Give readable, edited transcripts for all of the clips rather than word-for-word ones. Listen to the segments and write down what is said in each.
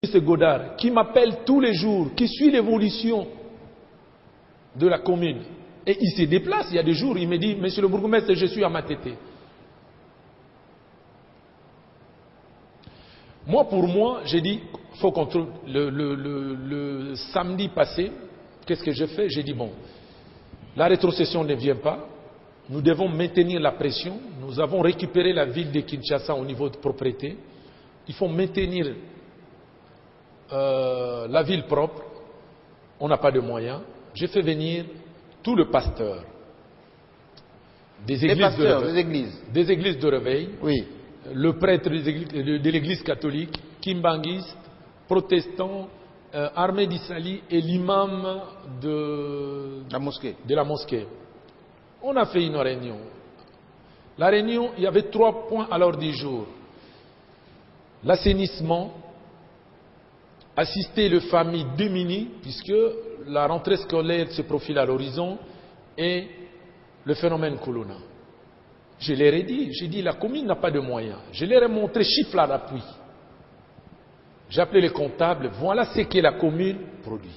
M. Godard, qui m'appelle tous les jours, qui suit l'évolution de la commune. Et il se déplace, il y a des jours, il me dit, monsieur le bourgmestre, je suis à Matete. Moi, pour moi, j'ai dit, faut qu'on trouve, le samedi passé, qu'est-ce que j'ai fait? J'ai dit, bon, la rétrocession ne vient pas, nous devons maintenir la pression, nous avons récupéré la ville de Kinshasa au niveau de propriété, il faut maintenir la ville propre, on n'a pas de moyens. J'ai fait venir tout le pasteur des églises, des églises de réveil, oui. Le prêtre de l'église catholique, kimbangiste, protestant, armée d'Issali et l'imam de la mosquée. On a fait une réunion. La réunion, il y avait 3 points à l'ordre du jour. L'assainissement, assister les familles démunies, puisque la rentrée scolaire se profile à l'horizon, et le phénomène Kuluna. Je leur ai dit, j'ai dit la commune n'a pas de moyens. Je leur ai montré chiffres à l'appui. J'ai appelé les comptables, voilà ce que la commune produit.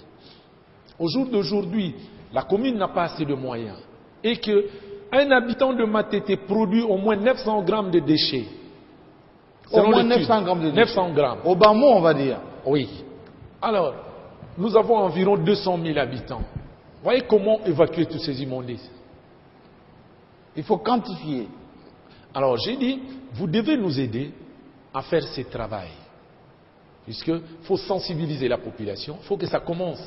Au jour d'aujourd'hui, la commune n'a pas assez de moyens. Et qu'un habitant de Matete produit au moins 900 grammes de déchets. Au moins 900 grammes de déchets. 900 grammes. Au bas mot, on va dire. Oui. Alors, nous avons environ 200 000 habitants. Voyez comment évacuer tous ces immondices. Il faut quantifier. Alors j'ai dit, vous devez nous aider à faire ce travail. Puisqu'il faut sensibiliser la population, il faut que ça commence.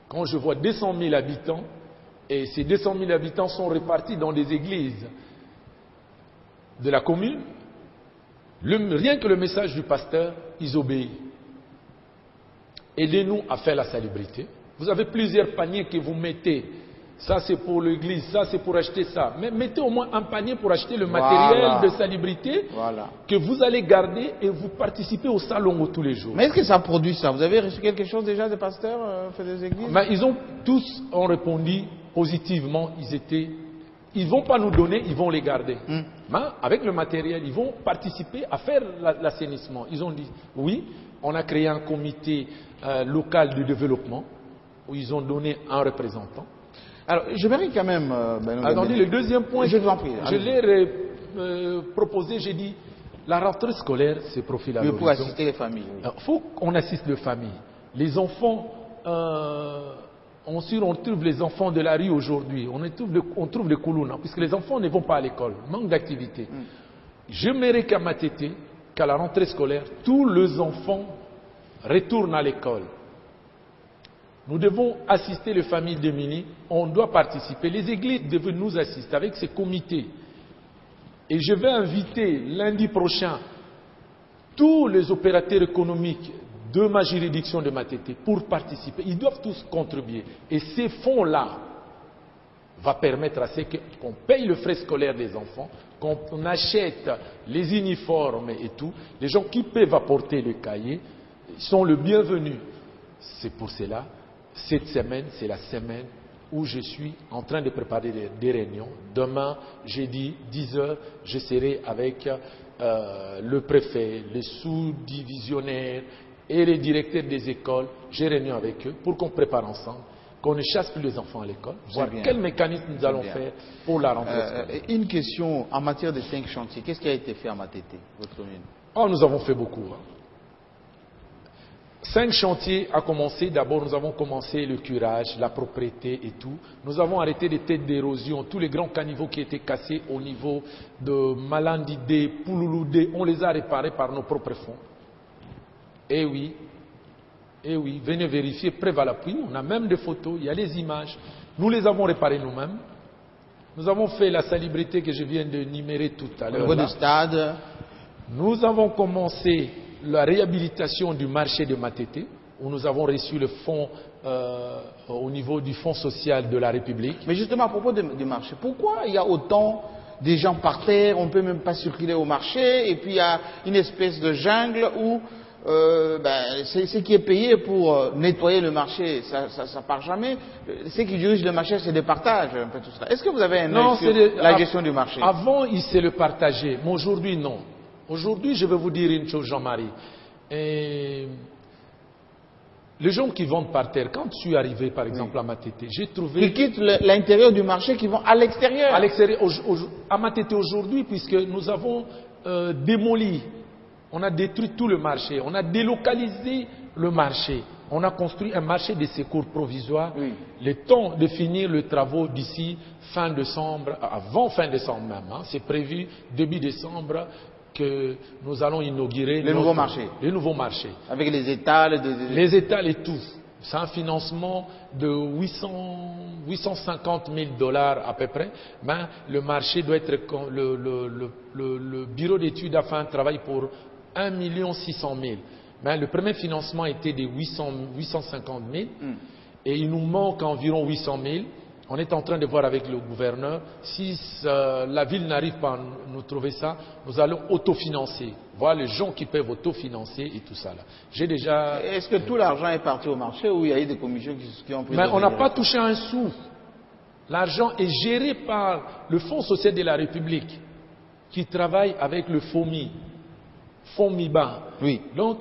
Quand je vois 200 000 habitants, et ces 200 000 habitants sont répartis dans des églises de la commune, rien que le message du pasteur, ils obéissent. Aidez-nous à faire la salubrité. Vous avez plusieurs paniers que vous mettez. Ça c'est pour l'église, ça c'est pour acheter ça. Mais mettez au moins un panier pour acheter le matériel de salubrité que vous allez garder et vous participez au salon tous les jours. Mais est-ce que ça produit ça? Vous avez reçu quelque chose déjà des pasteurs fait des églises? Mais ils ont tous répondu positivement. Ils vont pas nous donner, ils vont les garder. Mais avec le matériel, ils vont participer à faire l'assainissement. Ils ont dit oui, on a créé un comité local de développement où ils ont donné un représentant. Alors, j'aimerais quand même... attendez, le deuxième point, je vous en prie. Je l'ai proposé, j'ai dit, la rentrée scolaire se profile à l'horizon. Pour assister les familles. Il faut qu'on assiste les familles. Les enfants, on trouve les enfants de la rue aujourd'hui, on trouve les Kuluna, puisque les enfants ne vont pas à l'école, manque d'activité. J'aimerais qu'à Matete, qu'à la rentrée scolaire, tous les enfants retournent à l'école. Nous devons assister les familles démunies, on doit participer. Les églises doivent nous assister avec ces comités. Et je vais inviter lundi prochain tous les opérateurs économiques de ma juridiction de Matete pour participer. Ils doivent tous contribuer. Et ces fonds-là vont permettre à ce qu'on paye le frais scolaire des enfants, qu'on achète les uniformes et tout. Les gens qui peuvent apporter le cahier sont les bienvenus. C'est pour cela. Cette semaine, c'est la semaine où je suis en train de préparer des réunions. Demain, jeudi, 10h, je serai avec le préfet, les sous-divisionnaires et les directeurs des écoles. J'ai réunion avec eux pour qu'on prépare ensemble, qu'on ne chasse plus les enfants à l'école, voir quel mécanisme nous allons faire pour la rentrée. Une question en matière de 5 chantiers. Qu'est-ce qui a été fait à Matete, votre commune? Oh, nous avons fait beaucoup. 5 chantiers à commencer. D'abord, nous avons commencé le curage, la propriété et tout. Nous avons arrêté les têtes d'érosion, tous les grands caniveaux qui étaient cassés au niveau de Malandidé, Poulouloudé. On les a réparés par nos propres fonds. Eh oui, venez vérifier, preuve à l'appui. On a même des photos, il y a les images. Nous les avons réparés nous-mêmes. Nous avons fait la salubrité que je viens de numérer tout à l'heure. Au niveau du stade. Nous avons commencé la réhabilitation du marché de Matete, où nous avons reçu le fonds au niveau du Fonds social de la République. Mais justement, à propos du marché, pourquoi il y a autant de gens par terre, on ne peut même pas circuler au marché, et puis il y a une espèce de jungle où ce qui est payé pour nettoyer le marché, ça part jamais. Ce qui dirige le marché, c'est des partages, un peu tout ça. Est-ce que vous avez un œil sur la gestion du marché? Avant, il s'est le partagé, mais aujourd'hui, non. Aujourd'hui, je vais vous dire une chose, Jean-Marie. Les gens qui vendent par terre, quand je suis arrivé par exemple à Matete, j'ai trouvé... Qui quittent l'intérieur du marché, qui vont à l'extérieur. À l'extérieur, à Matete aujourd'hui, puisque nous avons démoli, on a détruit tout le marché, on a délocalisé le marché, on a construit un marché de secours provisoire. Oui. Le temps de finir les travaux d'ici fin décembre, avant fin décembre même, hein, c'est prévu début décembre que nous allons inaugurer le nouveau marché. Le nouveau marché. Avec les étals. Les étals et tout. C'est un financement de 850 000 $ à peu près. Mais le marché doit être... Le bureau d'études a fait un travail pour 1 600 000. Mais le premier financement était de 850 000. Et il nous manque environ 800 000. On est en train de voir avec le gouverneur, si la ville n'arrive pas à nous trouver ça, nous allons autofinancer. Voir les gens qui peuvent autofinancer et tout ça là. J'ai déjà... Est-ce que tout l'argent est parti au marché ou il y a eu des commissions qui ont pris... Mais on n'a pas touché un sou. L'argent est géré par le Fonds social de la République, qui travaille avec le FOMI, FOMIBA. Oui. Donc,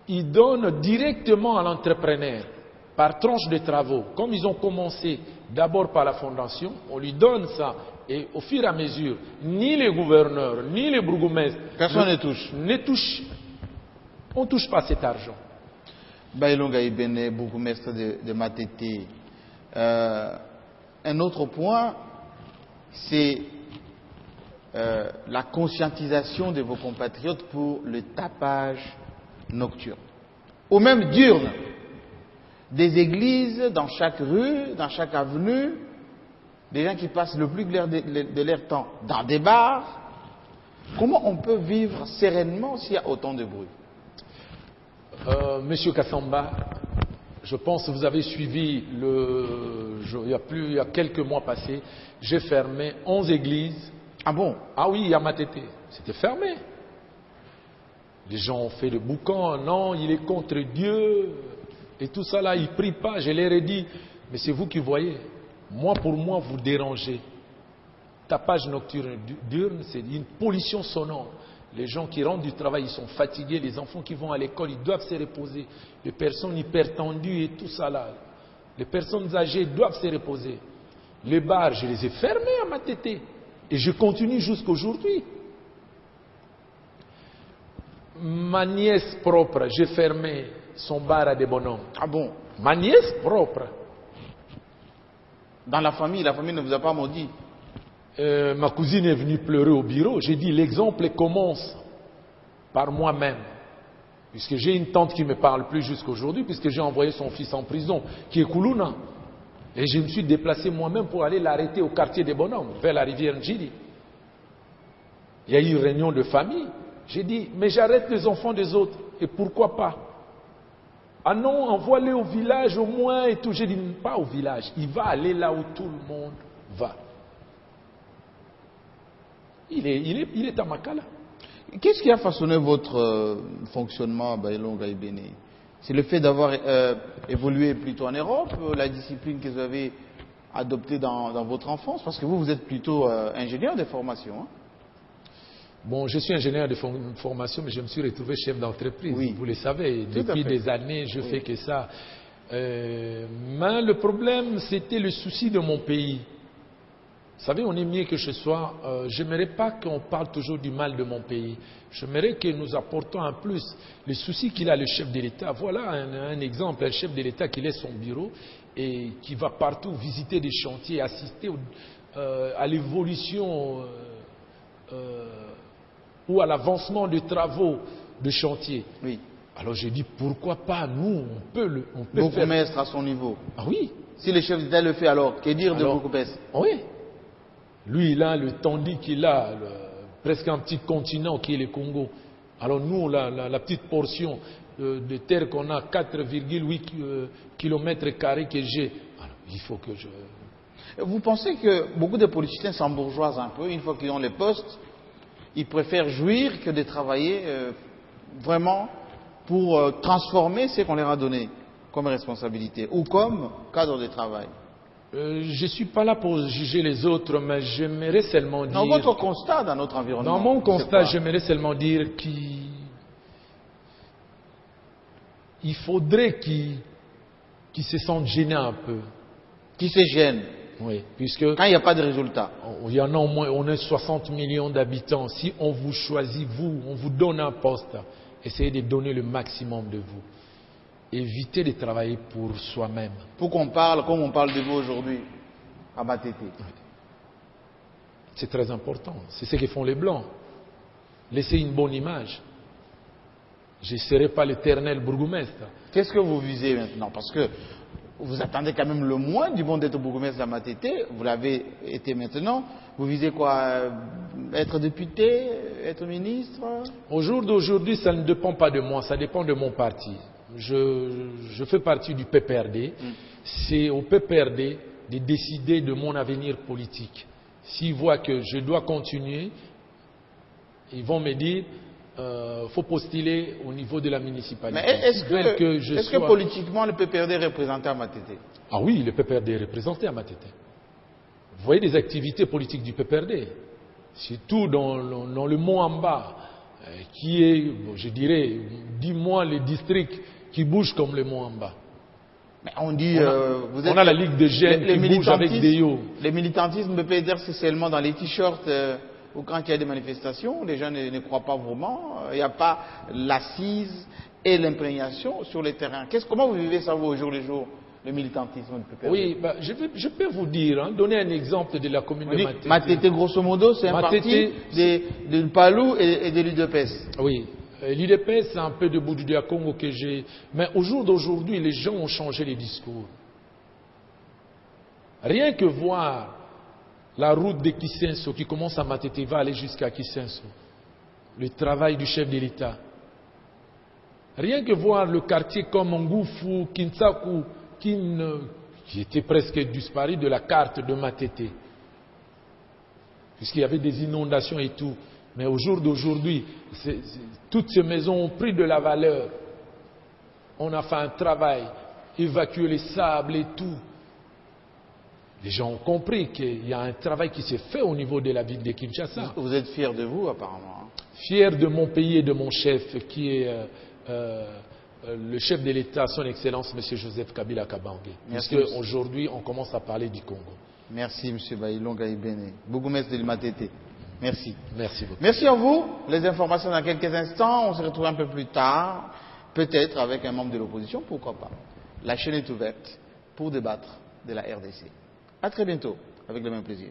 ils donnent directement à l'entrepreneur, par tranche de travaux. Comme ils ont commencé d'abord par la fondation, on lui donne ça. Et au fur et à mesure, ni les gouverneurs, ni les bourgmestres... Personne ne touche. On ne touche pas cet argent. Baïlonga Ibene, bourgmestre de Matete. Un autre point, c'est la conscientisation de vos compatriotes pour le tapage nocturne. Ou même diurne. Des églises dans chaque rue, dans chaque avenue, des gens qui passent le plus clair de leur temps dans des bars. Comment on peut vivre sereinement s'il y a autant de bruit? Monsieur Kassamba, je pense que vous avez suivi, il y a quelques mois passés, j'ai fermé 11 églises. Ah bon? Ah oui, à Matete, c'était fermé. Les gens ont fait le boucan, non, il est contre Dieu. Et tout ça là, ils ne prient pas. Je leur ai dit, mais c'est vous qui voyez. Moi, pour moi, vous dérangez. Tapage nocturne diurne, c'est une pollution sonore. Les gens qui rentrent du travail, ils sont fatigués. Les enfants qui vont à l'école, ils doivent se reposer. Les personnes hypertendues et tout ça là. Les personnes âgées doivent se reposer. Les bars, je les ai fermés à Matete. Et je continue jusqu'à aujourd'hui. Ma nièce propre, j'ai fermé son bar à des bonhommes. Ah bon? Ma nièce propre. Dans la famille ne vous a pas maudit? Ma cousine est venue pleurer au bureau. J'ai dit, l'exemple commence par moi-même. Puisque j'ai une tante qui ne me parle plus jusqu'aujourd'hui, puisque j'ai envoyé son fils en prison, qui est Koulouna. Et je me suis déplacé moi-même pour aller l'arrêter au quartier des bonhommes, vers la rivière Ndjiri. Il y a eu une réunion de famille. J'ai dit, mais j'arrête les enfants des autres. Et pourquoi pas? Ah non, envoie-les au village au moins et tout. J'ai dit, pas au village. Il va aller là où tout le monde va. Il est à Makala. Qu'est-ce qui a façonné votre fonctionnement, Baïlonga Ibene? C'est le fait d'avoir évolué plutôt en Europe, la discipline que vous avez adoptée dans votre enfance? Parce que vous êtes plutôt ingénieur de formation. Hein? Bon, je suis ingénieur de formation, mais je me suis retrouvé chef d'entreprise. Oui. Vous le savez, depuis des années, je fais que ça. Mais le problème, c'était le souci de mon pays. Vous savez, on est mieux que ce soit. Je n'aimerais pas qu'on parle toujours du mal de mon pays. J'aimerais que nous apportons un plus. Les soucis qu'il a, le chef de l'État. Voilà un exemple, un chef de l'État qui laisse son bureau et qui va partout visiter des chantiers, assister à l'évolution ou à l'avancement des travaux de chantier. Oui. Alors j'ai dit, pourquoi pas nous, on peut bourgmestre à son niveau. Ah oui. Si le chef d'État le fait alors, que dire de bourgmestre? Oui. Lui, il a le tandis qu'il a, presque un petit continent qui est le Congo. Alors nous, la petite portion de terre qu'on a, 4,8 km² que j'ai, alors il faut que je... Vous pensez que beaucoup de politiciens s'embourgeoisent un peu, une fois qu'ils ont les postes, ils préfèrent jouir que de travailler vraiment pour transformer ce qu'on leur a donné comme responsabilité ou comme cadre de travail? Je ne suis pas là pour juger les autres, mais j'aimerais seulement dire... Dans votre constat, dans notre environnement. Dans mon constat, j'aimerais seulement dire qu'il il faudrait qu'ils se sentent gênés un peu. Qui se gênent Oui, puisque quand il n'y a pas de résultat. il y en a au moins, on est 60 millions d'habitants. Si on vous choisit, on vous donne un poste, essayez de donner le maximum de vous. Évitez de travailler pour soi-même. Pour qu'on parle comme on parle de vous aujourd'hui, à Matete. C'est très important. C'est ce que font les Blancs. Laissez une bonne image. Je ne serai pas l'éternel bourgmestre. Qu'est-ce que vous visez maintenant? Parce que vous attendez quand même le moins du bon d'être bourgmestre à Matete. Vous l'avez été maintenant. Vous visez quoi? Être député? Être ministre? Au jour d'aujourd'hui, ça ne dépend pas de moi, ça dépend de mon parti. Je fais partie du PPRD. C'est au PPRD de décider de mon avenir politique. S'ils voient que je dois continuer, ils vont me dire faut postuler au niveau de la municipalité. Mais est-ce que politiquement le PPRD est représenté à Matete? Ah oui, le PPRD est représenté à Matete. Vous voyez les activités politiques du PPRD, surtout dans le Moamba, qui est, je dirais, dis-moi les districts qui bougent comme le Moamba. Mais on dit, on a la Ligue de jeunes qui bouge avec des yo. Le militantisme peut dire c'est seulement dans les t-shirts ou quand il y a des manifestations, les gens ne croient pas vraiment. Il n'y a pas l'assise et l'imprégnation sur le terrain. Comment vous vivez ça vous au jour le jour, le militantisme du PPRD? Oui, je peux vous dire, donner un exemple de la commune de Matete. Matete, grosso modo, c'est un parti de Palou et de l'UDPS. Oui. L'UDPS, c'est un peu de Bouddha Congo que j'ai. Mais au jour d'aujourd'hui, les gens ont changé les discours. Rien que voir la route de Kisenso qui commence à Matete va aller jusqu'à Kisenso. Le travail du chef de l'État. Rien que voir le quartier comme Ngufu, Kinsaku, qui était presque disparu de la carte de Matete. Puisqu'il y avait des inondations et tout. Mais au jour d'aujourd'hui, toutes ces maisons ont pris de la valeur. On a fait un travail, évacuer les sables et tout. Les gens ont compris qu'il y a un travail qui s'est fait au niveau de la ville de Kinshasa. Vous êtes fier de vous, apparemment. Fier de mon pays et de mon chef, qui est le chef de l'État, son Excellence, M. Joseph Kabila Kabange. Puisque aujourd'hui, on commence à parler du Congo. Merci, M. Bailonga Ibene, bourgmestre de Matete. Merci. Merci beaucoup. Merci à vous. Les informations dans quelques instants. On se retrouve un peu plus tard, peut-être avec un membre de l'opposition, pourquoi pas. La chaîne est ouverte pour débattre de la RDC. À très bientôt, avec le même plaisir.